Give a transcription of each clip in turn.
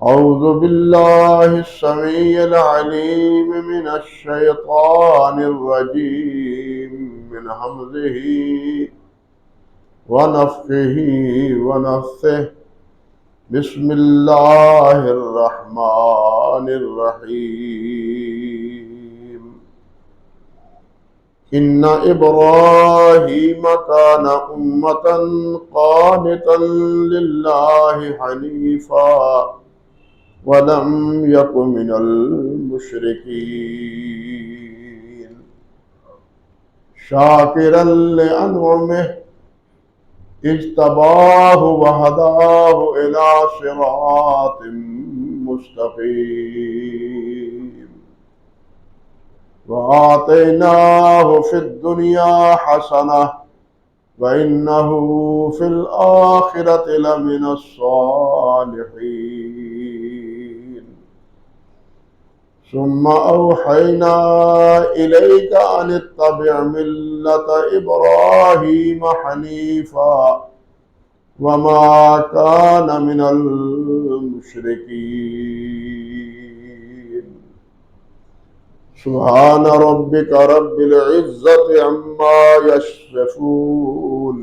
أعوذ بالله السميع العليم من الشيطان الرجيم من همزه ونفخه ونفثه بسم الله الرحمن الرحيم إن إبراهيم كان أمة قانتا لله حنيفا ولم يك من المشركين شاكرا لأنعمه اجتباه وهداه إلى صراط مستقيم وآتيناه في الدنيا حسنة وإنه في الآخرة لمن الصالحين ثم أوحينا إليك أن اتبع ملة إبراهيم حنيفا وما كان من المشركين سبحان ربك رب العزة عما يصفون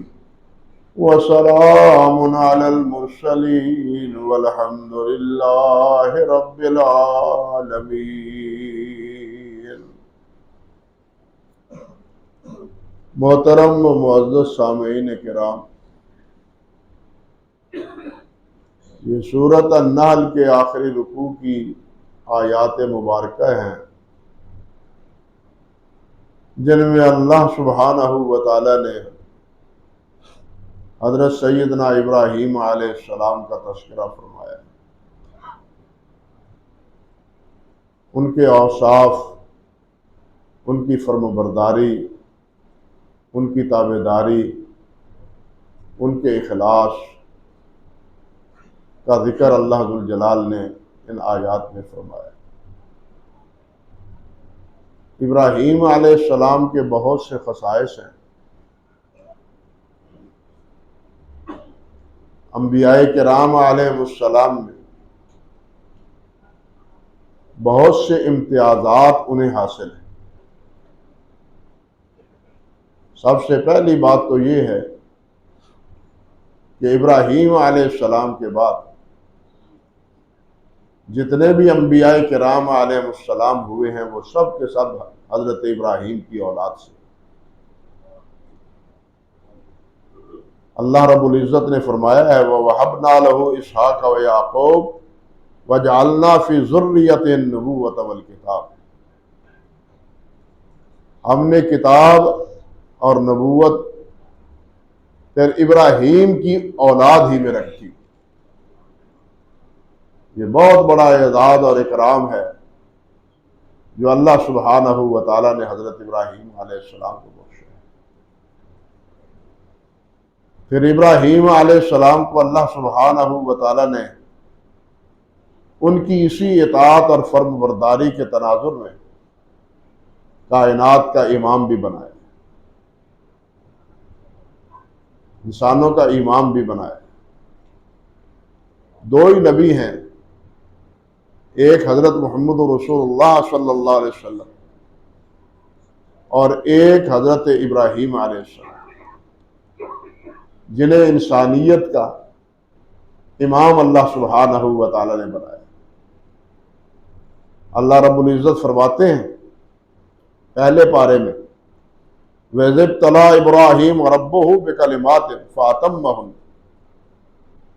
وسلام على المرسلين والحمد لله رب العالمين۔ محترم و معزز سامعین کرام، یہ سورۃ النحل کے آخری رکوع کی آیات مبارکہ ہیں جن میں اللہ سبحانہ و تعالی نے حضرت سیدنا ابراہیم علیہ السلام کا تذکرہ فرمایا، ان کے اوصاف، ان کی فرمانبرداری، ان کی تابعداری، ان کے اخلاص کا ذکر اللہ ذوالجلال نے ان آیات میں فرمایا۔ ابراہیم علیہ السلام کے بہت سے خصائص ہیں۔ انبیاء کرام علیہ السلام میں بہت سے امتیازات انہیں حاصل ہیں۔ سب سے پہلی بات تو یہ ہے کہ ابراہیم علیہ السلام کے بعد جتنے بھی انبیاء کرام علیہ السلام ہوئے ہیں وہ سب کے سب حضرت ابراہیم کی اولاد سے۔ اللہ رب العزت نے فرمایا ہے وَوَهَبْنَا لَهُ إِسْحَاقَ وَيَعْقُوبَ وَجَعَلْنَا فِي ذُرِّيَّتِهِ النُّبُوَّةَ وَالْكِتَابَ، ہم نے کتاب اور نبوت پھر ابراہیم کی اولاد ہی میں رکھی۔ یہ بہت بڑا اعزاز اور اکرام ہے جو اللہ سبحانہ و تعالی نے حضرت ابراہیم علیہ السلام کو بخشا۔ پھر ابراہیم علیہ السلام کو اللہ سبحانہ و تعالی نے ان کی اسی اطاعت اور فرم برداری کے تناظر میں کائنات کا امام بھی بنایا، انسانوں کا امام بھی بنایا۔ دو ہی نبی ہیں، ایک حضرت محمد رسول اللہ صلی اللہ علیہ وسلم اور ایک حضرت ابراہیم علیہ السلام، جنہیں انسانیت کا امام اللہ سبحانہ و تعالی نے بنایا۔ اللہ رب العزت فرماتے ہیں پہلے پارے میں وَإِذِ ابْتَلَىٰ إِبْرَاهِيمُ رَبُّهُ بِكَلِمَاتٍ فَأَتَمَّهُنَّ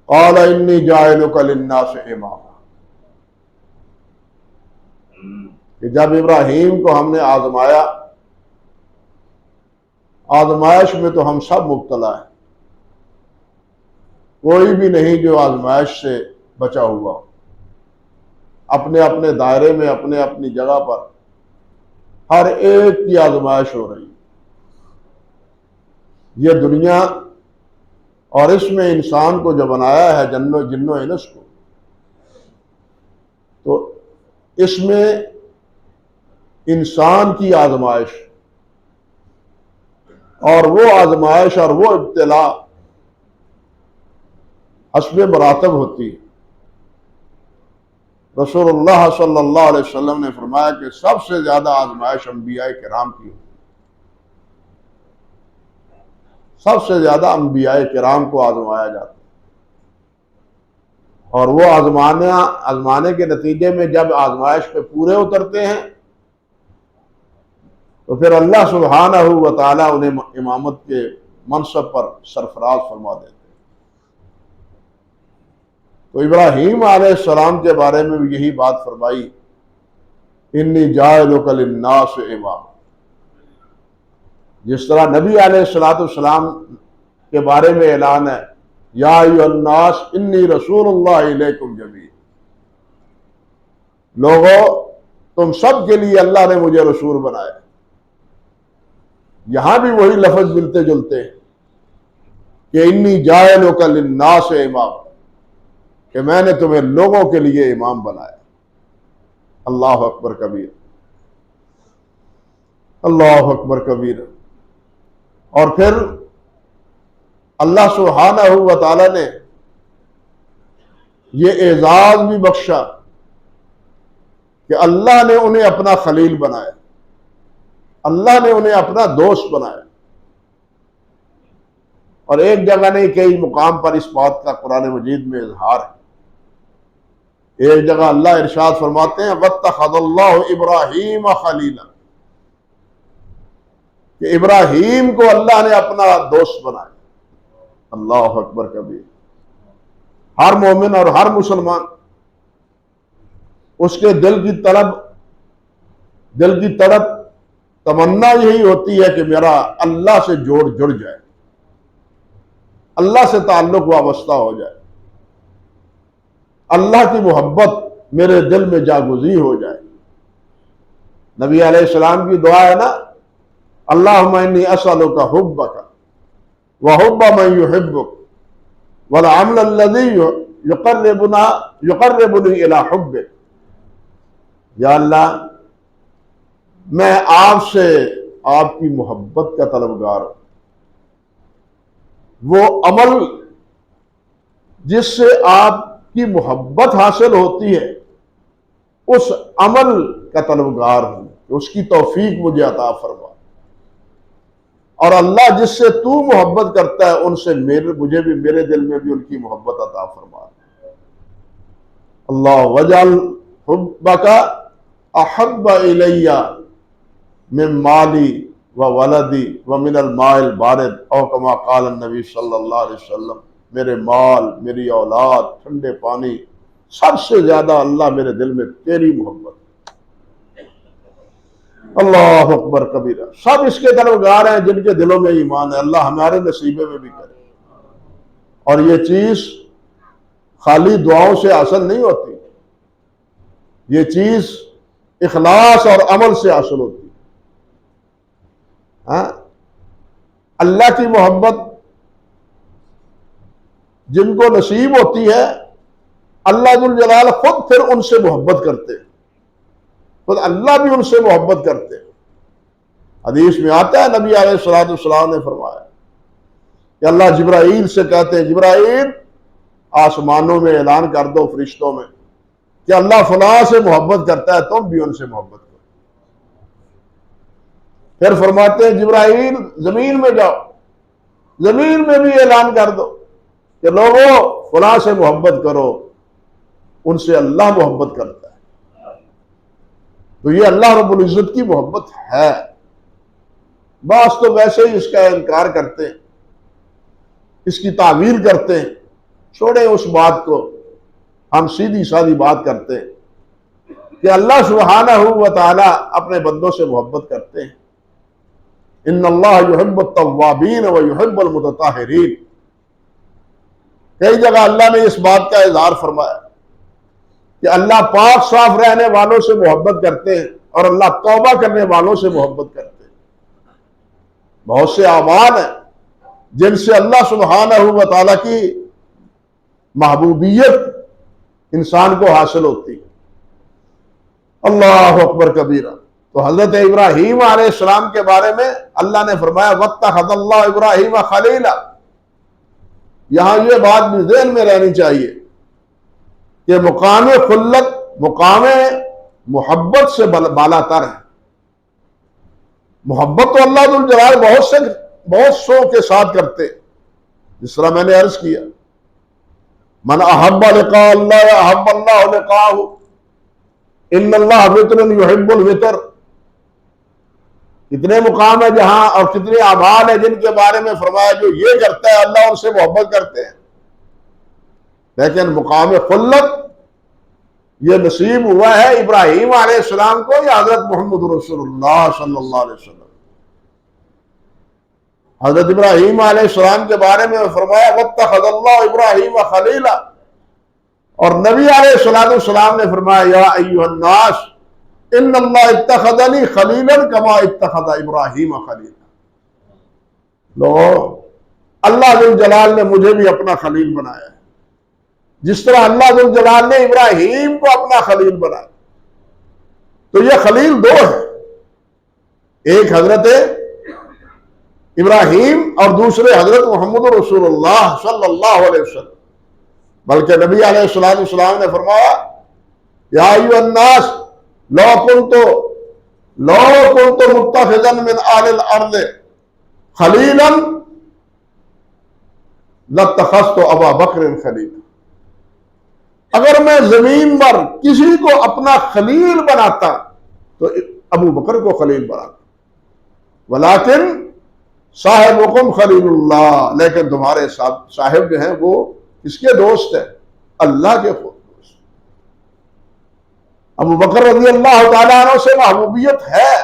قَالَ إِنِّي جَاعِلُكَ لِلنَّاسِ إِمَامًا، کہ جب ابراہیم کو ہم نے آزمایا، آزمائش میں تو ہم سب مبتلا ہیں، کوئی بھی نہیں جو آزمائش سے بچا ہوا ہو۔ اپنے اپنے دائرے میں، اپنے اپنی جگہ پر ہر ایک کی آزمائش ہو رہی ہے۔ یہ دنیا اور اس میں انسان کو جو بنایا ہے جن و انس کو، تو اس میں انسان کی آزمائش اور وہ آزمائش اور وہ ابتلا حسب مراتب ہوتی ہے۔ رسول اللہ صلی اللہ علیہ وسلم نے فرمایا کہ سب سے زیادہ آزمائش انبیاء کرام کی ہوتی، سب سے زیادہ انبیاء کرام کو آزمایا جاتا ہے، اور وہ آزمانے کے نتیجے میں جب آزمائش پہ پورے اترتے ہیں تو پھر اللہ سبحانہ و تعالیٰ انہیں امامت کے منصب پر سرفراز فرما دیتے ہیں۔ تو ابراہیم علیہ السلام کے بارے میں بھی یہی بات فرمائی، انی جاعلک للناس امام۔ جس طرح نبی علیہ السلام کے بارے میں اعلان ہے، یا ایھا الناس انی رسول اللہ الیکم جمیعا، لوگو تم سب کے لیے اللہ نے مجھے رسول بنایا۔ یہاں بھی وہی لفظ ملتے جلتے ہیں کہ انی جاعلک للناس امام، کہ میں نے تمہیں لوگوں کے لیے امام بنایا۔ اللہ اکبر کبیر، اللہ اکبر کبیر۔ اور پھر اللہ سبحانہ و تعالی نے یہ اعزاز بھی بخشا کہ اللہ نے انہیں اپنا خلیل بنایا، اللہ نے انہیں اپنا دوست بنایا۔ اور ایک جگہ نہیں، کئی مقام پر اس بات کا قرآن مجید میں اظہار ہے۔ ایک جگہ اللہ ارشاد فرماتے ہیں وَاتَّخَذَ اللَّهُ إِبْرَاهِيمَ خَلِيلًا، کہ ابراہیم کو اللہ نے اپنا دوست بنایا۔ اللہ اکبر کبیر۔ ہر مومن اور ہر مسلمان اس کے دل کی تڑپ تمنا یہی ہوتی ہے کہ میرا اللہ سے جوڑ جڑ جائے، اللہ سے تعلق وابستہ ہو جائے، اللہ کی محبت میرے دل میں جاگزی ہو جائے۔ نبی علیہ السلام کی دعا ہے نا، اللہم انی اسألک حبک وحب من یحبک والعمل الذی یقربنی الی حبک۔ یا اللہ، میں آپ سے آپ کی محبت کا طلبگار ہوں، وہ عمل جس سے آپ کی محبت حاصل ہوتی ہے اس عمل کا طلبگار ہوں، اس کی توفیق مجھے عطا فرما۔ اور اللہ جس سے تو محبت کرتا ہے ان سے مجھے بھی، میرے دل میں بھی ان کی محبت عطا فرما۔ اللہ وجعل حبک احب الی من مالی و ولدی ومن الماء البارد او کما قال النبی صلی اللہ علیہ وسلم، میرے مال، میری اولاد، ٹھنڈے پانی، سب سے زیادہ اللہ میرے دل میں تیری محبت۔ اللہ اکبر کبیرہ۔ سب اس کے طلبگار ہیں جن کے دلوں میں ایمان ہے، اللہ ہمارے نصیبے میں بھی کرے۔ اور یہ چیز خالی دعاؤں سے حاصل نہیں ہوتی، یہ چیز اخلاص اور عمل سے حاصل ہوتی ہے۔ اللہ کی محبت جن کو نصیب ہوتی ہے، اللہ ذو الجلال خود پھر ان سے محبت کرتے ہیں، خود اللہ بھی ان سے محبت کرتے ہیں۔ حدیث میں آتا ہے نبی علیہ السلام نے فرمایا کہ اللہ جبرائیل سے کہتے ہیں، جبرائیل آسمانوں میں اعلان کر دو فرشتوں میں کہ اللہ فلاں سے محبت کرتا ہے، تم بھی ان سے محبت کرو۔ پھر فرماتے ہیں جبرائیل زمین میں جاؤ، زمین میں بھی اعلان کر دو کہ لوگوں فلاں سے محبت کرو، ان سے اللہ محبت کرتا ہے۔ تو یہ اللہ رب العزت کی محبت ہے۔ بعض تو ویسے ہی اس کا انکار کرتے ہیں، اس کی تعویل کرتے ہیں، چھوڑیں اس بات کو، ہم سیدھی سادھی بات کرتے ہیں کہ اللہ سبحانہ و تعالی اپنے بندوں سے محبت کرتے ہیں۔ ان اللہ یحب التوابین و یحب المتطہرین۔ کئی جگہ اللہ نے اس بات کا اظہار فرمایا کہ اللہ پاک صاف رہنے والوں سے محبت کرتے ہیں اور اللہ توبہ کرنے والوں سے محبت کرتے ہیں۔ بہت سے اعمال ہیں جن سے اللہ سبحانہ و تعالیٰ کی محبوبیت انسان کو حاصل ہوتی ہے۔ اللہ اکبر کبیرہ۔ تو حضرت ابراہیم علیہ السلام کے بارے میں اللہ نے فرمایا وَاتَّخَذَ اللَّهُ إِبْرَاهِيمَ خَلِيلًا۔ یہاں یہ بات بھی ذہن میں رہنی چاہیے کہ مقام خلت مقام محبت سے بالا تر ہے۔ محبت تو اللہ ذو الجلال بہت سو کے ساتھ کرتے، جس طرح میں نے عرض کیا، من احب لقاء اللہ احب اللہ لقاءہ، ان اللہ وطر یحب الوطر۔ کتنے مقام ہے جہاں اور کتنے اعمال ہیں جن کے بارے میں فرمایا جو یہ کرتا ہے اللہ ان سے محبت کرتے ہیں، لیکن مقام خلت یہ نصیب ہوا ہے ابراہیم علیہ السلام کو یا حضرت محمد رسول اللہ صلی اللہ علیہ وسلم۔ حضرت ابراہیم علیہ السلام کے بارے میں فرمایا واتخذ اللہ ابراہیم خلیلا، اور نبی علیہ السلام نے فرمایا یا ایھا الناس ان اللہ اتخذنی خلیلا کما اتخذ ابراہیم خلیلا۔ لوگو، اللہ ذو الجلال نے مجھے بھی اپنا خلیل بنایا ہے، جس طرح اللہ ذو الجلال نے ابراہیم کو اپنا خلیل بنایا۔ تو یہ خلیل دو ہیں، ایک حضرت ابراہیم اور دوسرے حضرت محمد رسول اللہ صلی اللہ علیہ وسلم۔ بلکہ نبی علیہ السلام نے فرمایا یا ایھا الناس لو کنت متخذا من اہل الارض خلیلا لاتخذت ابا بکر خلیلا۔ اگر میں زمین پر کسی کو اپنا خلیل بناتا تو ابو بکر کو خلیل بناتا، ولیکن صاحبکم خلیل اللہ، لیکن تمہارے صاحب جو ہیں وہ کس کے دوست ہیں؟ اللہ کے دوست۔ ابو بکر رضی اللہ تعالیٰ عنہ سے محبوبیت ہے،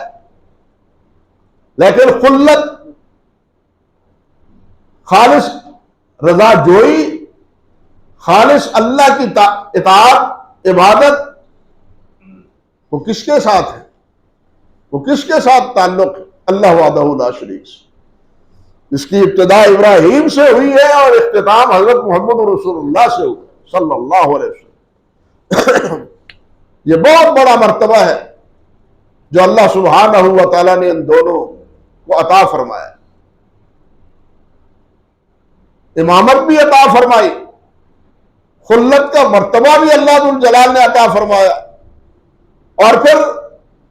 لیکن خلت، خالص رضا جوئی، خالص اللہ کی اطاعت، عبادت، وہ کس کے ساتھ ہے؟ وہ کس کے ساتھ تعلق ہے؟ اللہ وحدہ لا شریک سے۔ اس کی ابتدا ابراہیم سے ہوئی ہے اور اختتام حضرت محمد رسول اللہ سے ہوئی صلی اللہ علیہ وسلم۔ یہ بہت بڑا مرتبہ ہے جو اللہ سبحانہ و تعالیٰ نے ان دونوں کو عطا فرمایا، امامت بھی عطا فرمائی، خلت کا مرتبہ بھی اللہ ذو الجلال نے عطا فرمایا، اور پھر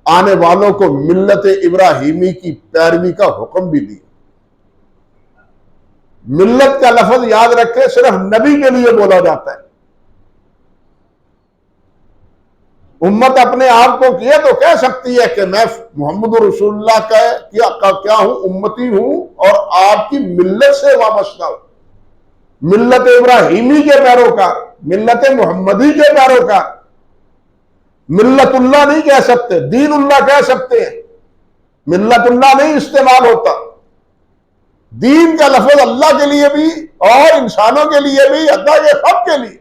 آنے والوں کو ملت ابراہیمی کی پیروی کا حکم بھی دیا۔ ملت کا لفظ یاد رکھے صرف نبی کے لیے بولا جاتا ہے۔ امت اپنے آپ کو کیا تو کہہ سکتی ہے کہ میں محمد رسول اللہ کا کیا ہوں، امتی ہوں اور آپ کی ملت سے وابستہ ہوں، ملت ابراہیمی کے پیروکار، ملت محمدی کے پیروکار۔ ملت اللہ نہیں کہہ سکتے، دین اللہ کہہ سکتے ہیں، ملت اللہ نہیں استعمال ہوتا۔ دین کا لفظ اللہ کے لیے بھی اور انسانوں کے لیے بھی، اللہ کے سب کے لیے،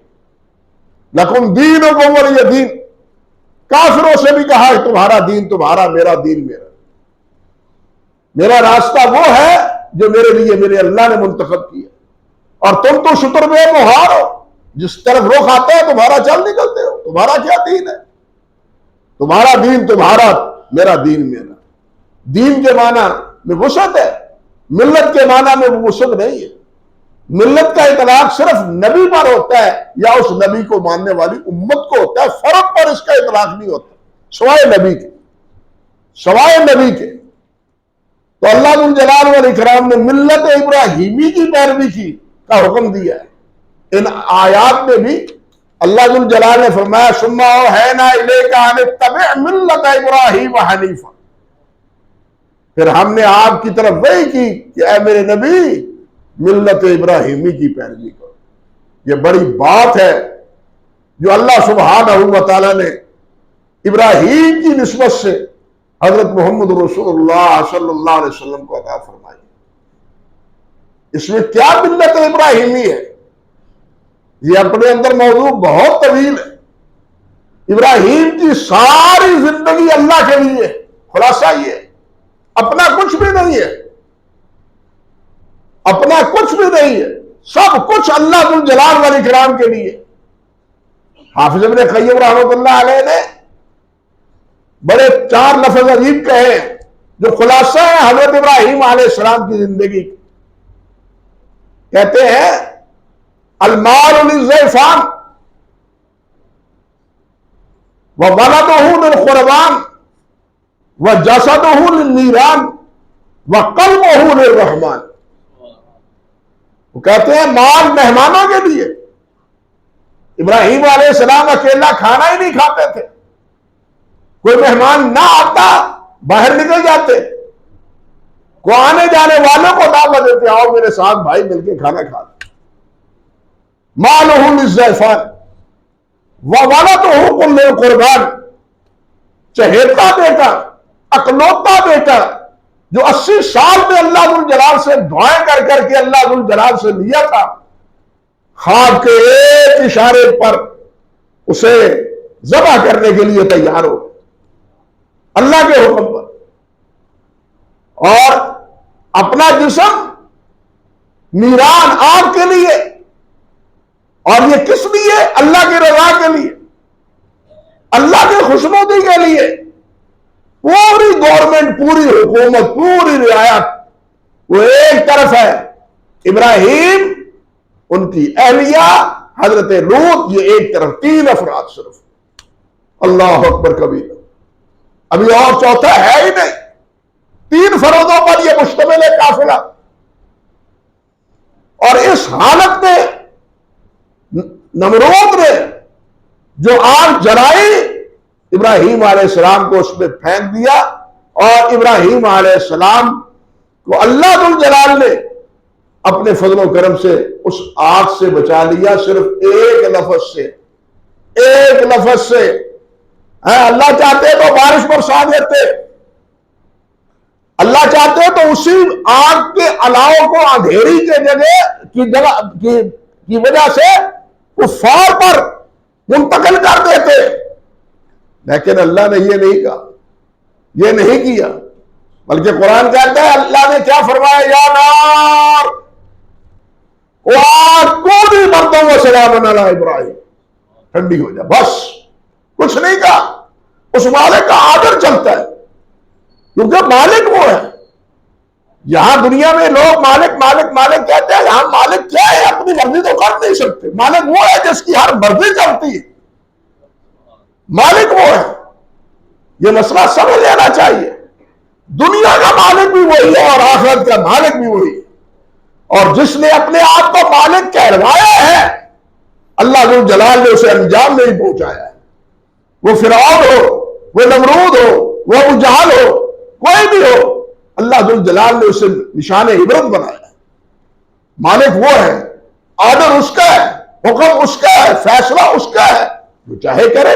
لکم دینکم ولی دین۔ کافروں سے بھی کہا کہ تمہارا دین تمہارا، میرا دین میرا۔ میرا راستہ وہ ہے جو میرے لیے میرے اللہ نے منتخب کیا، اور تم تو شتر بے مہار ہو، جس طرف رخ آتا ہے تمہارا چل نکلتے ہو۔ تمہارا کیا دین ہے؟ تمہارا دین تمہارا، میرا دین میرا۔ دین کے معنی میں وسعت ہے، ملت کے معنی میں وہ وسعت نہیں ہے۔ ملت کا اطلاق صرف نبی پر ہوتا ہے یا اس نبی کو ماننے والی امت کو ہوتا ہے، فرق پر اس کا اطلاق نہیں ہوتا سوائے نبی کے، سوائے نبی کے۔ تو اللہ ذو الجلال والاکرام نے ملت ابراہیمی کی پیروی کی کا حکم دیا ہے۔ ان آیات میں بھی اللہ ذو الجلال نے فرمایا ثم اوحینا الیک ان اتبع ملت ابراہیم حنیفا، پھر ہم نے آپ کی طرف وحی کی کہ اے میرے نبی ملت ابراہیمی کی پیروی کرو۔ یہ بڑی بات ہے جو اللہ سبحانہ و تعالیٰ نے ابراہیم کی نسبت سے حضرت محمد رسول اللہ صلی اللہ علیہ وسلم کو عطا فرمائی۔ اس میں کیا ملت ابراہیمی ہے؟ یہ اپنے اندر موضوع بہت طویل ہے۔ ابراہیم کی ساری زندگی اللہ کے لیے، خلاصہ یہ اپنا کچھ بھی نہیں ہے، اپنا کچھ بھی نہیں ہے، سب کچھ اللہ ذو الجلال والاکرام کے لیے۔ حافظ ابن قیم رحمۃ اللہ علیہ نے بڑے 4 لفظ عجیب کہے جو خلاصہ ہے حضرت ابراہیم علیہ السلام کی زندگی۔ کہتے ہیں المال للضیفان، وَوَلَدُهُ لِلْقُرْبَانِ وَجَسَدُهُ لِلنِّيرَانِ وَقَلْبُهُ لِلرَّحْمَانِ۔ وہ کہتے ہیں مال مہمانوں کے لیے۔ ابراہیم علیہ السلام اکیلا کھانا ہی نہیں کھاتے تھے، کوئی مہمان نہ آتا باہر نکل جاتے، کو آنے جانے والوں کو دعوت دیتے، آؤ میرے ساتھ بھائی مل کے کھانا کھاتے۔ مالہ للضیفان وولدہ للقربان، چہیتا بیٹا، اکلوتا بیٹا جو 80 سال میں اللہ ذوالجلال سے دعائیں کر کر کے اللہ ذوالجلال سے لیا تھا، خواب کے ایک اشارے پر اسے ذبح کرنے کے لیے تیار ہو اللہ کے حکم پر، اور اپنا جسم نیران آگ کے لیے، اور یہ کس لیے؟ اللہ کی رضا کے لیے، اللہ کی خوشنودی کے لیے۔ پوری گورنمنٹ، پوری حکومت، پوری رعایت وہ ایک طرف ہے، ابراہیم، ان کی اہلیہ، حضرت لوط، یہ ایک طرف، 3 افراد صرف۔ اللہ اکبر کبیر، ابھی اور چوتھا ہے ہی نہیں، 3 فردوں پر یہ مشتمل ہے قافلہ۔ اور اس حالت میں نمرود نے جو آگ جلائی، ابراہیم علیہ السلام کو اس میں پھینک دیا، اور ابراہیم علیہ السلام کو اللہ ذوالجلال نے اپنے فضل و کرم سے اس آگ سے بچا لیا، صرف ایک لفظ سے، ایک لفظ سے۔ اللہ چاہتے تو بارش برسا دیتے، اللہ چاہتے تو اسی آگ کے الاؤ کو اندھیری کے جگہ کی وجہ سے کفار پر منتقل کر دیتے، لیکن اللہ نے یہ نہیں کہا، یہ نہیں کیا، بلکہ قرآن کہتا ہے اللہ نے کیا فرمایا؟ یا نار وَقُودِي بَرْدًا وَسَلَامًا عَلَىٰ ابراہیم، ٹھنڈی ہو جائے، بس کچھ نہیں کہا۔ اس مالک کا آڈر چلتا ہے، کیونکہ مالک وہ ہے۔ یہاں دنیا میں لوگ مالک مالک مالک کہتے ہیں، یہاں مالک کیا ہے؟ اپنی مرضی تو کر نہیں سکتے، مالک وہ ہے جس کی ہر مرضی چلتی ہے، مالک وہ ہے۔ یہ مسئلہ سمجھ لینا چاہیے، دنیا کا مالک بھی وہی ہے اور آخرت کا مالک بھی وہی ہے، اور جس نے اپنے آپ کو مالک کہلوایا ہے، اللہ ذوالجلال نے اسے انجام نہیں پہنچایا ہے۔ وہ فرعون ہو، وہ نمرود ہو، وہ ابو جہل ہو، کوئی بھی ہو، اللہ ذوالجلال نے اسے نشان عبرت بنایا ہے۔ مالک وہ ہے، آرڈر اس کا ہے، حکم اس کا ہے، فیصلہ اس کا ہے، جو چاہے کرے۔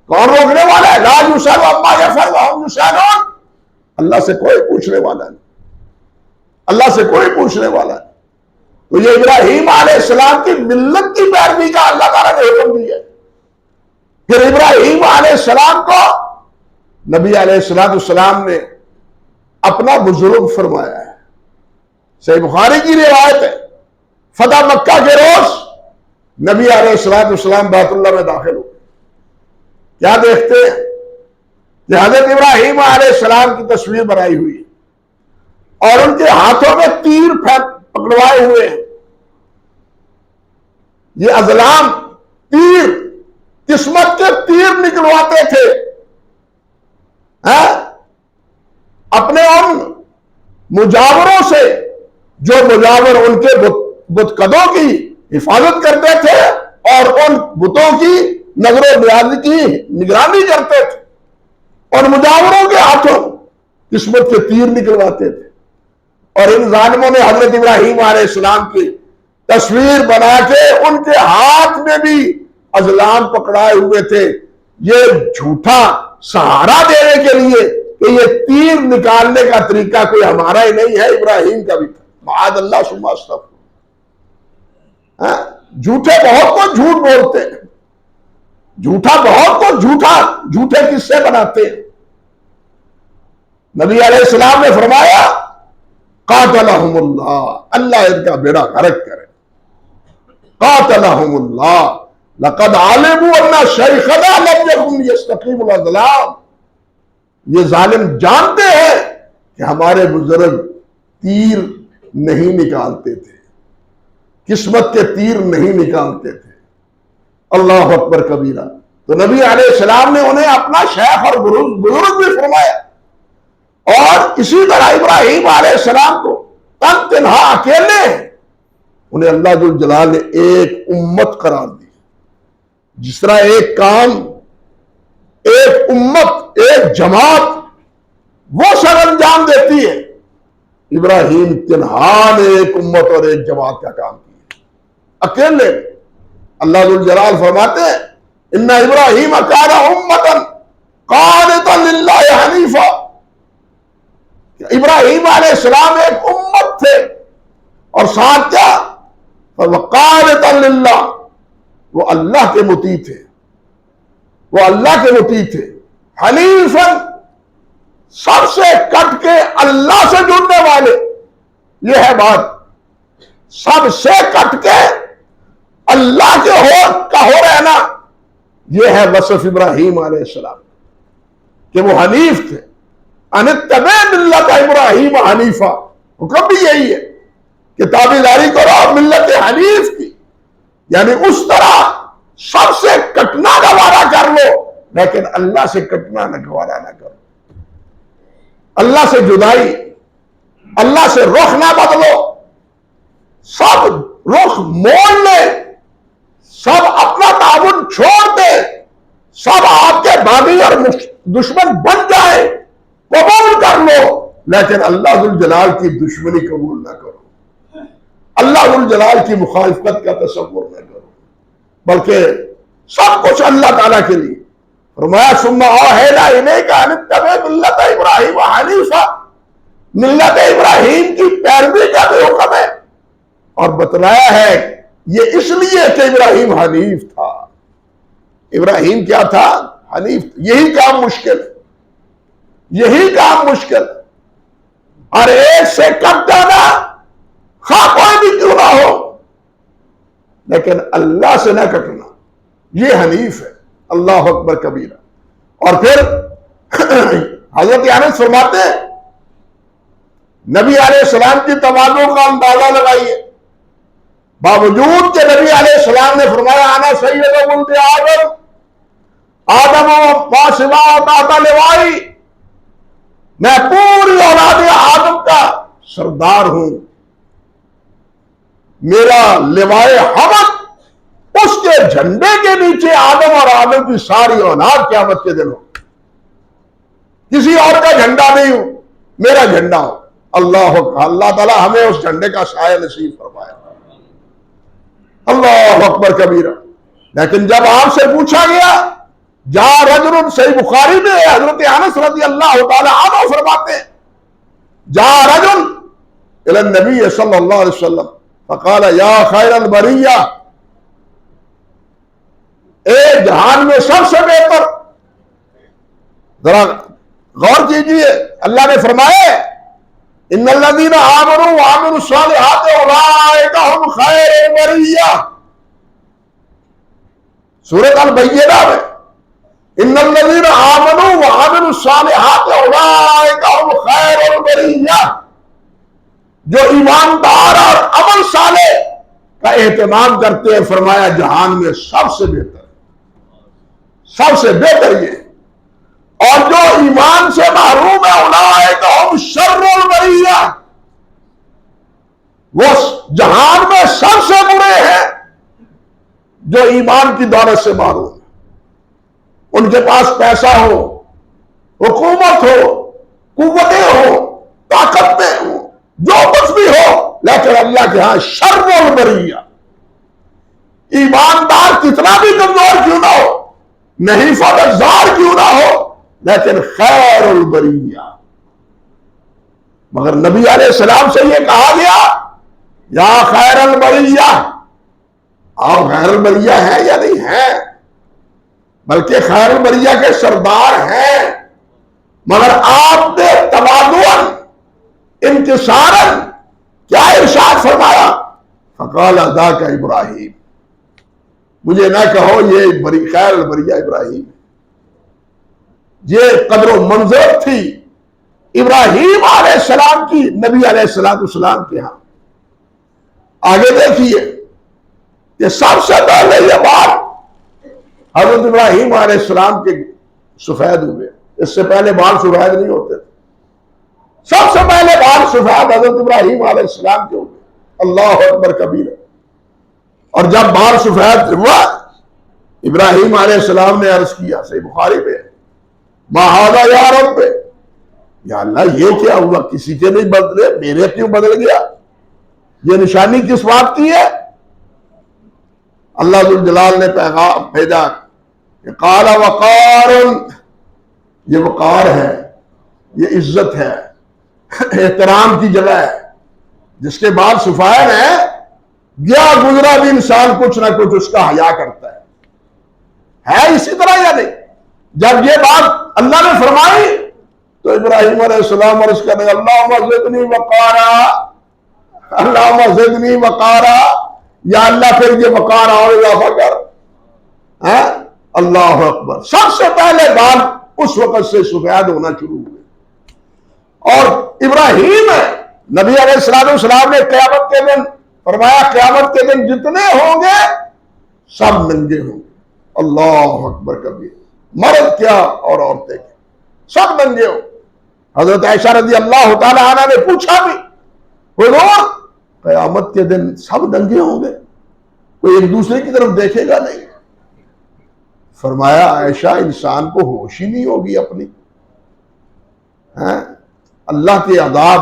کون روکنے والا ہے؟ لا یسأل عما یفعل وهم یسألون، اللہ سے کوئی پوچھنے والا نہیں، اللہ سے کوئی پوچھنے والا نہیں۔ تو یہ ابراہیم علیہ السلام کی ملت کی پیروی کا اللہ تعالیٰ نے حکم دیا ہے۔ پھر ابراہیم علیہ السلام کو نبی علیہ السلام نے اپنا بزرگ فرمایا ہے۔ صحیح بخاری کی روایت ہے، فتح مکہ کے روز نبی علیہ السلام بیت اللہ میں داخل ہو، کیا دیکھتے ہیں کہ حضرت ابراہیم علیہ السلام کی تصویر بنائی ہوئی ہے، اور ان کے ہاتھوں میں تیر پکڑوائے ہوئے ہیں۔ یہ ازلام تیر، قسمت کے تیر نکلواتے تھے، اپنے ان مجاوروں سے جو مجاور ان کے بت قدوں کی حفاظت کرتے تھے اور ان بتوں کی نظر و نیاز کی نگرانی کرتے تھے، اور مجاوروں کے ہاتھوں قسمت کے تیر نکلواتے تھے۔ اور ان ظالموں نے حضرت ابراہیم علیہ السلام کی تصویر بنا کے ان کے ہاتھ میں بھی ازلام پکڑائے ہوئے تھے، یہ جھوٹا سہارا دینے کے لیے کہ یہ تیر نکالنے کا طریقہ کوئی ہمارا ہی نہیں ہے، ابراہیم کا بھی تھا۔ معاذ اللہ ثم استغفر۔ جھوٹے بہت کو جھوٹ بولتے ہیں، جھوٹا بہت کو جھوٹے قصے بناتے ہیں۔ نبی علیہ السلام نے فرمایا قاتلہم اللہ، اللہ ان کا بیڑا غرق کرے۔ قاتلہم اللہ لقد علموا ان شیخنا لم یکن یستقیم الازلام، یہ ظالم جانتے ہیں کہ ہمارے بزرگ تیر نہیں نکالتے تھے، قسمت کے تیر نہیں نکالتے تھے۔ اللہ اکبر کبیرہ۔ تو نبی علیہ السلام نے انہیں اپنا شیخ اور بزرگ بھی فرمایا، اور اسی طرح ابراہیم علیہ السلام کو تن تنہا اکیلے انہیں اللہ ذو الجلال نے ایک امت قرار دی. جس طرح ایک کام، ایک امت، ایک جماعت وہ سر انجام دیتی ہے، ابراہیم تنہا نے ایک امت اور ایک جماعت کا کام کیا اکیلے. اللہ ذو الجلال فرماتے ہیں ان ابراہیم کان امۃ قانتا للہ حنیفا. ابراہیم علیہ السلام ایک امت تھے، اور ساتھ کیا؟ قانتا للہ، وہ اللہ کے مطیع تھے، وہ اللہ کے مطیع تھے. حنیفا، سب سے کٹ کے اللہ سے جڑنے والے. یہ ہے بات، سب سے کٹ کے اللہ کے ہو رہنا. یہ ہے وصف ابراہیم علیہ السلام کہ وہ حنیف تھے. ان اتبع ملت ابراہیم حنیفا، حکم بھی یہی ہے کہ تابعداری کرو ملت حنیف کی، یعنی اس طرح سب سے کٹنا گوارا کر لو، لیکن اللہ سے کٹنا نہ گوارا نہ کرو. اللہ سے جدائی، اللہ سے رخ نہ بدلو، سب رخ موڑ لے، سب اپنا تعاون چھوڑ دے، سب آپ کے باغی اور دشمن بن جائے، قبول کر لو، لیکن اللہ ذو الجلال کی دشمنی قبول نہ کرو، اللہ ذو الجلال کی مخالفت کا تصور نہ کرو، بلکہ سب کچھ اللہ تعالیٰ کے لیے. فرمایا ثم اوحینا الیک ان اتبع ملت ابراہیم حنیفا، ملت ابراہیم کی پیروی کا بھی حکم ہے، اور بتلایا ہے یہ اس لیے کہ ابراہیم حنیف تھا. ابراہیم کیا تھا؟ حنیف. یہی کام مشکل ہے، یہی کام مشکل ہے. اور ایک سے کٹ جانا، خواہ کوئی بھی کیوں نہ ہو، لیکن اللہ سے نہ کٹنا، یہ حنیف ہے. اللہ اکبر کبیرہ. اور پھر حضرت انس فرماتے ہیں نبی علیہ السلام کی تواضع کا اندازہ لگائیے، باوجود کہ نبی علیہ السلام نے فرمایا انا سید ولد آدم، آدم ما سوا تحت لوائی، میں پوری اولاد آدم کا سردار ہوں، میرا لوائے حمد اس کے جھنڈے کے نیچے آدم اور آدم کی ساری اولاد قیامت کے دن ہو. کسی اور کا جھنڈا نہیں ہوں، میرا جھنڈا ہو. اللہ تعالیٰ ہمیں اس جھنڈے کا سایہ نصیب فرمائے. اللہ اکبر کبیرہ. لیکن جب آپ سے پوچھا گیا، جا رجل، صحیح بخاری میں حضرت انس رضی اللہ تعالی عنہ فرماتے ہیں جا رجل الی النبی صلی اللہ علیہ وسلم فقال یا خیر البریہ، ایک جہان میں سب سے بہتر. ذرا غور کیجئے، اللہ نے فرمایا ان الذین آمنوا وعملوا الصالحات اولئک هم خیر البریہ. سورۃ البینہ میں ان الذین آمنوا وعملوا الصالحات اولئک هم خیر البریہ، جو ایماندار اور عمل صالح کا اہتمام کرتے ہیں، فرمایا جہان میں سب سے بہتر، سب سے بہتر یہ. اور جو ایمان سے محروم ہے اولئک هم شر البریہ، وہ جہان میں سب سے برے ہیں جو ایمان کی دولت سے محروم ہے. ان کے پاس پیسہ ہو، حکومت ہو، قوتیں ہو، طاقت میں ہو، جو کچھ بھی ہو، لیکن اللہ کے ہاں شر البریہ. ایماندار کتنا بھی کمزور کیوں نہ ہو، نہیں فضار کیوں نہ ہو، لیکن خیر البریہ. مگر نبی علیہ السلام سے یہ کہا گیا یا خیر البریہ. آپ خیر البریہ ہیں یا نہیں ہیں، بلکہ خیر البریہ کے سردار ہیں، مگر آپ نے تواضعاً انکساراً کیا ارشاد فرمایا؟ فقال ذاک ابراہیم، مجھے نہ کہو یہ خیر البریہ ابراہیم. یہ قدر و منزل تھی ابراہیم علیہ السلام کی نبی علیہ السلام کے ہاں. آگے دیکھیے کہ سب سے پہلے یہ بات حضرت ابراہیم علیہ السلام کے سفید ہوئے، اس سے پہلے بال سفید نہیں ہوتے تھے، سب سے پہلے بال سفید حضرت ابراہیم علیہ السلام کے ہوئے، اللہ اکبر کبیر۔ اور جب بال سفید ہوا، ابراہیم علیہ السلام نے عرض کیا، صحیح بخاری پہ، ما ھذا یا رب، یا اللہ یہ کیا ہوا، کسی کے نہیں بدلے، میرے کیوں بدل گیا، یہ نشانی کس بات کی ہے؟ اللہ ذوالجلال نے پیغام بھیجا کہ قال وقار، یہ وقار ہے، یہ عزت ہے، احترام کی جگہ ہے، جس کے بعد سفید ہے، گیا گزرا بھی انسان کچھ نہ کچھ اس کا حیا کرتا ہے اسی طرح یا نہیں؟ جب یہ بات اللہ نے فرمائی تو ابراہیم علیہ السلام عرض کرنے اللہم زدنی وقارا، اللہم زدنی وقارا، یا اللہ پھر یہ وقار اور اضافہ کر۔ اللہ اکبر، سب سے پہلے بال اس وقت سے سفید ہونا شروع ہوئے۔ اور ابراہیم نبی علیہ السلام نے قیامت کے دن فرمایا، قیامت کے دن جتنے ہوں گے سب ننگے ہوں گے، اللہ اکبر کبیر، مرد کیا اور عورتیں کیا، سب ننگے ہوں۔ حضرت عائشہ رضی اللہ تعالی عنہ نے پوچھا بھی، حضور قیامت کے دن سب ننگے ہوں گے، کوئی ایک دوسرے کی طرف دیکھے گا نہیں؟ فرمایا عائشہ انسان کو ہوش ہی نہیں ہوگی اپنی، اللہ کے عذاب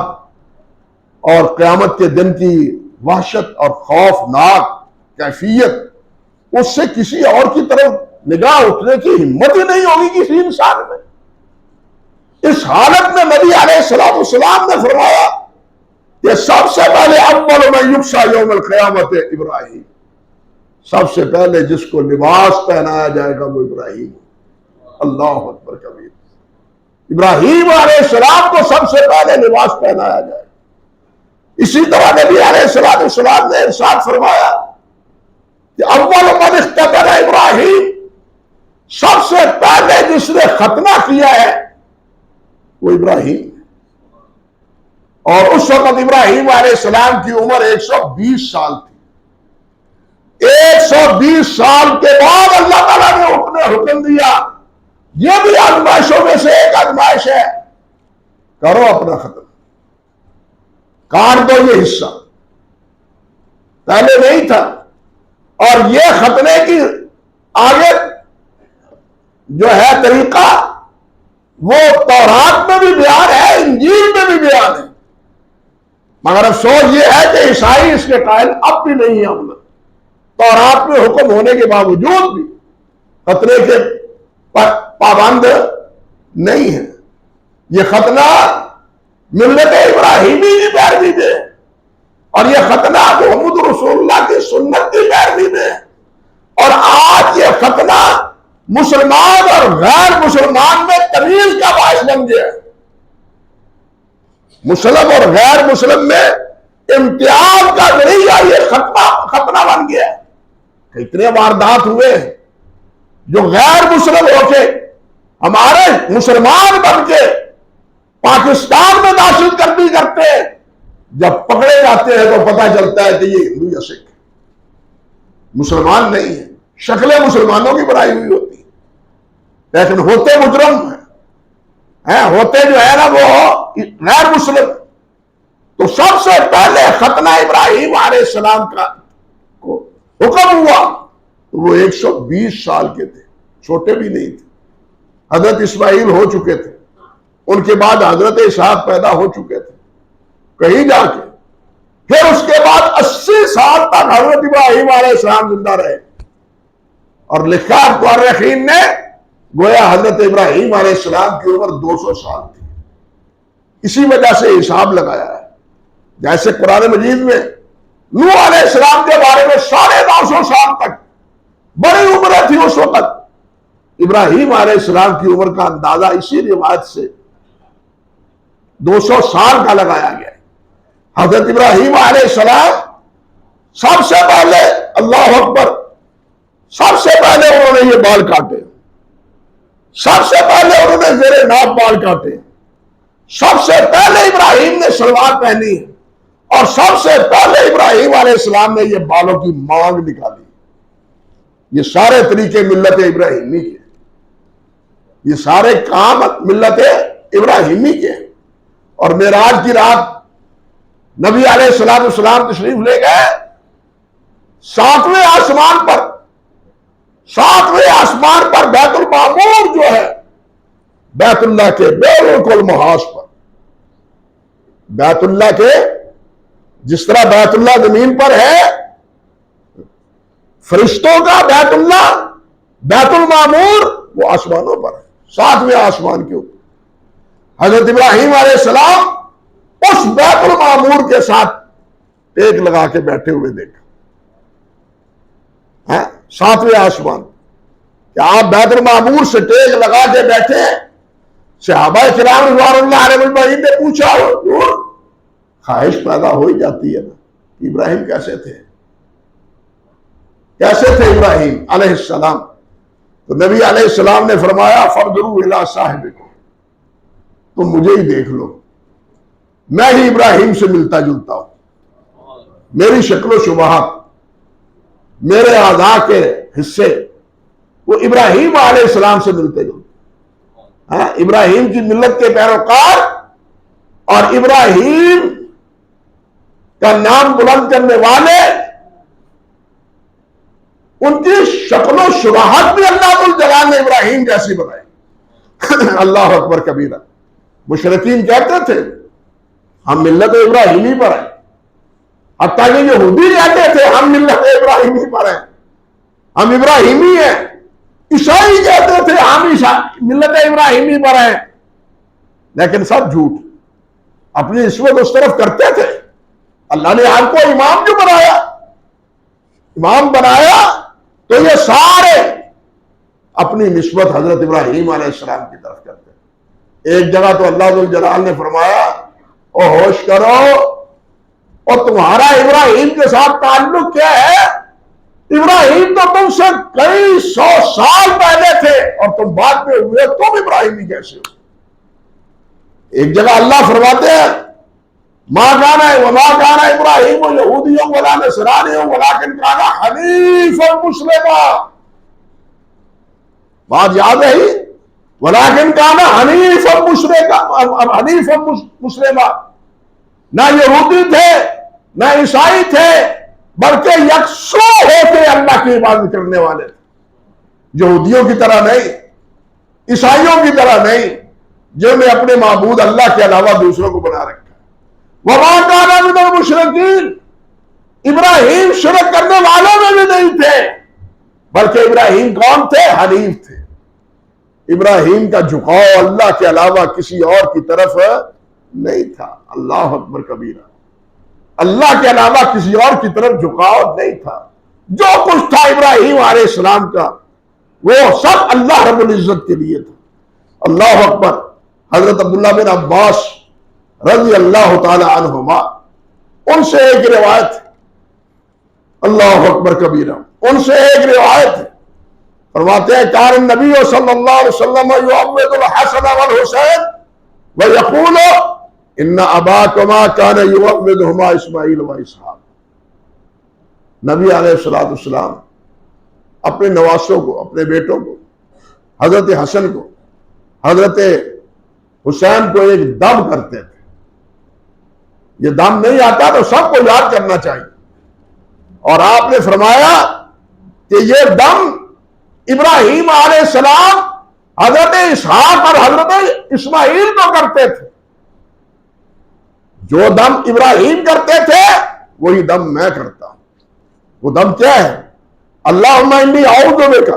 اور قیامت کے دن کی وحشت اور خوفناک کیفیت، اس سے کسی اور کی طرف نگاہ اٹھنے کی ہمت ہی نہیں ہوگی کسی انسان میں۔ اس حالت میں نبی علیہ السلام نے فرمایا کہ سب سے پہلے اول من یکسا یوم القیامت ابراہیم، سب سے پہلے جس کو لباس پہنایا جائے گا وہ ابراہیم، اللہ اکبر کبیر۔ ابراہیم علیہ السلام کو سب سے پہلے لباس پہنایا جائے۔ اسی طرح نبی علیہ السلام نے ارشاد فرمایا کہ اول من اختتن ابراہیم، سب سے پہلے جس نے ختنہ کیا ہے وہ ابراہیم، اور اس وقت ابراہیم علیہ السلام کی عمر 120 سال تھی۔ 120 سال کے بعد اللہ تعالیٰ نے حکم دیا، یہ بھی آزمائشوں میں سے ایک آزمائش ہے، کرو اپنا ختم، کاٹ دو یہ حصہ، پہلے نہیں تھا۔ اور یہ ختنے کی آگے جو ہے طریقہ وہ تورات میں بھی بیان ہے، انجیل میں بھی بیان ہے، مگر افسوس یہ ہے کہ عیسائی اس کے قائل اب بھی نہیں ہیں۔ تورات میں حکم ہونے کے باوجود بھی ختنے کے پابند نہیں ہیں۔ یہ ختنہ ملت ابراہیمی کی پیروی میں، اور یہ ختنہ محمد رسول اللہ کی سنت کی پیروی میں، اور آج یہ ختنہ مسلمان اور غیر مسلمان میں تمیز کا باعث بن گیا ہے۔ مسلم اور غیر مسلم میں امتیاز کا ذریعہ یہ ختنہ بن گیا ہے۔ اتنے واردات ہوئے جو غیر مسلم ہو کے ہمارے مسلمان بن کے پاکستان میں داخل کرتے ہیں، جب پکڑے جاتے ہیں تو پتہ چلتا ہے کہ یہ ہندو یا سکھ مسلمان نہیں ہے، شکلیں مسلمانوں کی بنائی ہوئی ہوتی ہیں، لیکن ہوتے مجرم ہیں، ہوتے جو ہے نا وہ غیر مسلم۔ تو سب سے پہلے ختنہ ابراہیم علیہ السلام کا حکم ہوا تو وہ 120 سال کے تھے، چھوٹے بھی نہیں تھے۔ حضرت اسماعیل ہو چکے تھے، ان کے بعد حضرت اسحاق پیدا ہو چکے تھے کہیں جا کے، پھر اس کے بعد 80 سال تک حضرت ابراہیم علیہ السلام زندہ رہے، اور لکھا مورخین نے گویا حضرت ابراہیم علیہ السلام کی عمر 200 سال تھی۔ اسی وجہ سے حساب لگایا ہے، جیسے قرآن مجید میں نوح علیہ السلام کے بارے میں 950 سال تک بڑی عمریں تھی اس وقت، ابراہیم علیہ السلام کی عمر کا اندازہ اسی روایت سے 200 سال کا لگایا گیا ہے۔ حضرت ابراہیم علیہ السلام سب سے پہلے، اللہ اکبر، سب سے پہلے انہوں نے یہ بال کاٹے، سب سے پہلے انہوں نے زیر ناف بال کاٹے، سب سے پہلے ابراہیم نے شلوار پہنی ہے، اور سب سے پہلے ابراہیم علیہ السلام نے یہ بالوں کی مانگ نکالی۔ یہ سارے طریقے ملت ابراہیمی کے، یہ سارے کام ملت ابراہیمی کے۔ اور معراج کی رات نبی علیہ السلام تشریف لے گئے 7ویں آسمان پر، 7ویں آسمان پر بیت المعمور جو ہے بیت اللہ کے بالکل محاذ پر، بیت اللہ کے، جس طرح بیت اللہ زمین پر ہے، فرشتوں کا بیت اللہ، بیت المعمور وہ آسمانوں پر ہے، 7ویں آسمان کے اوپر۔ حضرت ابراہیم علیہ السلام اس بیت المعمور کے ساتھ ٹیک لگا کے بیٹھے ہوئے دیکھا، 7ویں آسمان، کہ آپ بیت المعمور سے ٹیک لگا کے بیٹھے ہیں۔ صحابہ کرام رضوان اللہ علیہ اجمعین نے پوچھا، خواہش پیدا ہو ہی جاتی ہے نا، ابراہیم کیسے تھے، کیسے تھے ابراہیم علیہ السلام؟ تو نبی علیہ السلام نے فرمایا فانظروا الی صاحبکم، تم مجھے ہی دیکھ لو، میں ہی ابراہیم سے ملتا جلتا ہوں، میری شکل و شبہات، میرے اعضاء کے حصے وہ ابراہیم علیہ السلام سے ملتے جلتے، ابراہیم کی ملت کے پیروکار اور ابراہیم کا نام بلند کرنے والے، ان کی شکل و شبہات بھی اللہ الجلال نے ابراہیم جیسی بنائی۔ اللہ اکبر کبیرہ۔ مشرکین کہتے تھے ہم ملت ابراہیمی پر ہیں، حتیٰ کہ یہودی کہتے تھے ہم ملت ابراہیمی پر ہیں، ہم ابراہیمی ہیں۔ عیسائی کہتے تھے ہم ملت ابراہیمی پر ہیں، لیکن سب جھوٹ، اپنی نسبت اس طرف کرتے تھے۔ اللہ نے آپ کو امام جو بنایا، امام بنایا تو یہ سارے اپنی نسبت حضرت ابراہیم علیہ السلام کی طرف کرتے ہیں۔ ایک جگہ تو اللہ ذوالجلال نے فرمایا او ہوش کرو، اور تمہارا ابراہیم کے ساتھ تعلق کیا ہے؟ ابراہیم تو تم سے کئی 100 سال پہلے تھے اور تم بعد میں ہوئے، تم ابراہیمی کیسے ہو؟ ایک جگہ اللہ فرماتے ہیں ما کان ابراہیم یہودیوں ولا نصرانیوں ولکن کان حنیفا مسلما، بات یاد ہے ہی، ولکن کان حنیفا مسلما، نہ یہودی تھے نہ عیسائی تھے، بلکہ یکسو ہو کے اللہ کی عبادت کرنے والے تھے۔ یہودیوں کی طرح نہیں، عیسائیوں کی طرح نہیں، جنہوں نے اپنے معبود اللہ کے علاوہ دوسروں کو بنا رکھا۔ وما کان من المشرکین، ابراہیم شرک کرنے والوں میں بھی نہیں تھے، بلکہ ابراہیم کون تھے؟ حنیف تھے۔ ابراہیم کا جھکاؤ اللہ کے علاوہ کسی اور کی طرف نہیں تھا۔ اللہ اکبر کبیرہ۔ اللہ کے علاوہ کسی اور کی طرف جھکاؤ نہیں تھا۔ جو کچھ تھا ابراہیم علیہ السلام کا وہ سب اللہ رب العزت کے لیے تھا۔ اللہ اکبر۔ حضرت عبداللہ بن عباس رضی اللہ تعالی عنہما، ان سے ایک روایت، اللہ اکبر کبیرہ، ان سے ایک روایت فرماتے ہیں کان النبی صلی اللہ علیہ وسلم یعوذ الحسن والحسین ویقول ان اباکما کان یعوذہما اسماعیل و اسحاق۔ نبی علیہ السلام اپنے نواسوں کو، اپنے بیٹوں کو، حضرت حسن کو، حضرت حسین کو ایک دم کرتے تھے۔ یہ دم نہیں آتا تو سب کو یاد کرنا چاہیے، اور آپ نے فرمایا کہ یہ دم ابراہیم علیہ السلام حضرت اسحاق اور حضرت اسماعیل کو کرتے تھے۔ جو دم ابراہیم کرتے تھے وہی دم میں کرتا ہوں۔ وہ دم کیا ہے؟ اللہم انی اعوذ بک،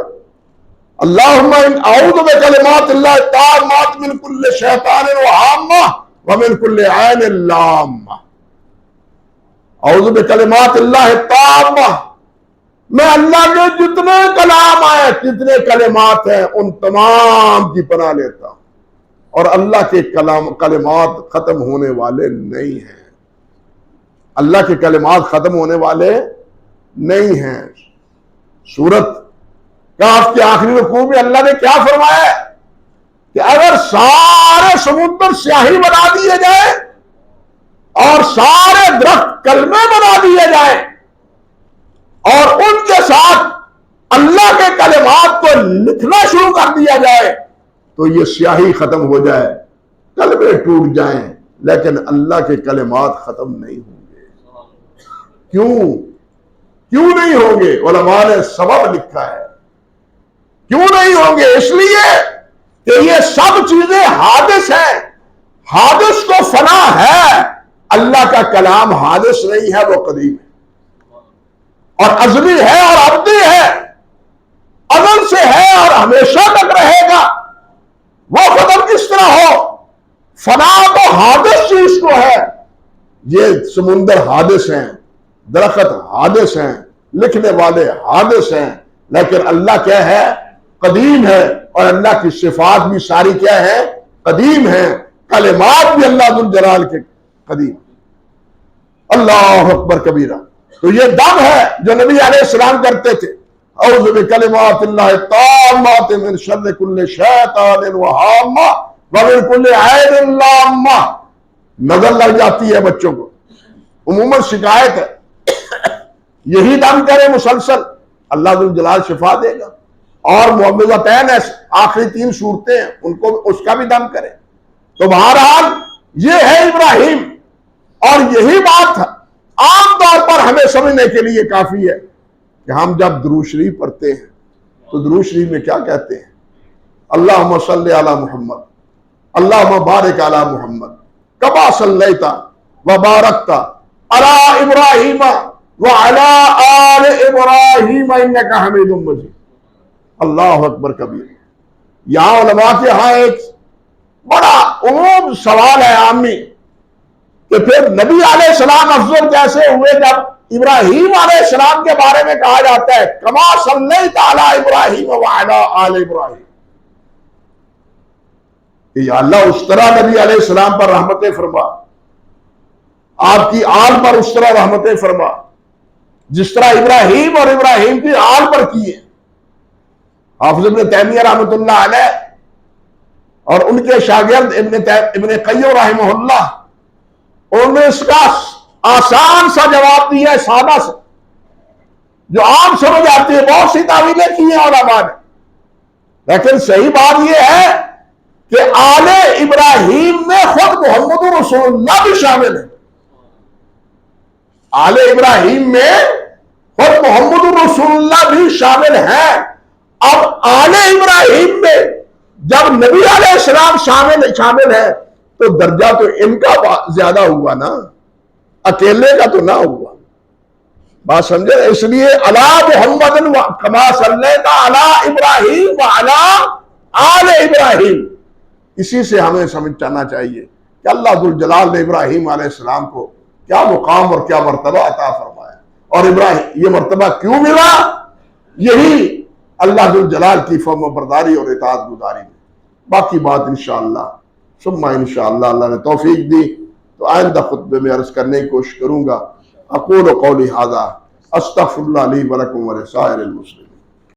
اللہم اعوذ بکلمات اللہ التامات من کل شیطان وہامہ ومن کل عین لامہ۔ اعوذ بکلمات اللہ التامہ، میں اللہ کے جتنے کلام آئے، جتنے کلمات ہیں، ان تمام کی پناہ لیتا ہوں، اور اللہ کے کلمات ختم ہونے والے نہیں ہیں۔ اللہ کے کلمات ختم ہونے والے نہیں ہیں۔ سورت کہف کے آخری رکوع میں اللہ نے کیا فرمایا ہے کہ اگر سارے سمندر سیاہی بنا دیے جائیں اور سارے درخت کلمے بنا دیے جائیں اور ان کے ساتھ اللہ کے کلمات کو لکھنا شروع کر دیا جائے تو یہ سیاہی ختم ہو جائے، کلمے ٹوٹ جائیں، لیکن اللہ کے کلمات ختم نہیں ہوں گے۔ کیوں نہیں ہوں گے؟ علماء نے سبب لکھا ہے کیوں نہیں ہوں گے۔ اس لیے کہ یہ سب چیزیں حادث ہیں، حادث کو فنا ہے، اللہ کا کلام حادث نہیں ہے، وہ قدیم ہے اور ازلی ہے اور ابدی ہے، ازل سے ہے اور ہمیشہ تک رہے گا۔ وہ ختم کس طرح ہو؟ فنا تو حادث چیز کو ہے، یہ سمندر حادث ہیں، درخت حادث ہیں، لکھنے والے حادث ہیں، لیکن اللہ کیا ہے؟ قدیم ہے، اور اللہ کی صفات بھی ساری کیا ہے؟ قدیم ہیں، کلمات بھی اللہ ذو الجلال کے قدیم۔ اللہ اکبر کبیرہ۔ تو یہ دم ہے جو نبی علیہ السلام کرتے تھے، اعوذ بکلمات اللہ التامات من شر کل شیطان وہامہ ومن کل عین لامہ۔ نظر لگ جاتی ہے بچوں کو، عموماً شکایت ہے، یہی دم کرے مسلسل، اللہ ذو الجلال شفا دے گا۔ اور معوذتین آخری 3 صورتیں ہیں، ان کو اس کا بھی دم کرے۔ تو بہرحال یہ ہے ابراہیم، اور یہی بات عام طور پر ہمیں سمجھنے کے لیے کافی ہے کہ ہم جب درود شریف پڑھتے ہیں تو درود شریف میں کیا کہتے ہیں؟ اللہم صلی علی محمد، اللہم بارک علی محمد کما صلیت و بارکت علی ابراہیم وعلی آل ابراہیم انک حمید مجید۔ اللہ اکبر کبیر۔ یہاں علماء کے ہاں ایک بڑا عموم سوال ہے عامی کہ پھر نبی علیہ السلام افضل کیسے ہوئے جب ابراہیم علیہ السلام کے بارے میں کہا جاتا ہے کما صلیت علی ابراہیم وعلی آل ابراہیم، کہ یا اللہ اس طرح نبی علیہ السلام پر رحمتیں فرما، آپ کی آل پر اس طرح رحمتیں فرما جس طرح ابراہیم اور ابراہیم کی آل پر کی ہے۔ حافظ ابن تیمیہ رحمۃ اللہ علیہ اور ان کے شاگرد ابن قیم رحمہ اللہ، انہوں نے اس کا آسان سا جواب دیا ہے، سادہ سا، جو عام سمجھ آتی ہے۔ بہت سی تعویلیں کی ہیں علماء نے، لیکن صحیح بات یہ ہے کہ آل ابراہیم میں خود محمد رسول اللہ بھی شامل ہے۔ آل ابراہیم میں خود محمد رسول اللہ بھی شامل ہے۔ اب آل ابراہیم میں جب نبی علیہ السلام شامل ہے تو درجہ تو ان کا زیادہ ہوا نا، اکیلے کا تو نہ ہوا۔ بات سمجھے؟ اس لیے علی محمد کما صلیت علی ابراہیم وعلی آل ابراہیم، اسی سے ہمیں سمجھنا چاہیے کہ اللہ ذو الجلال نے ابراہیم علیہ السلام کو کیا مقام اور کیا مرتبہ عطا فرمایا، اور ابراہیم یہ مرتبہ کیوں ملا؟ یہی اللہ ذو الجلال کی فرما برداری اور اطاعت گزاری میں۔ باقی بات انشاءاللہ ثم انشاءاللہ اللہ نے توفیق دی تو آئندہ خطبے میں عرض کرنے کی کوشش کروں گا۔ اقول قولی ھذا استغفر اللہ لی ولکم ولسائر المسلمین۔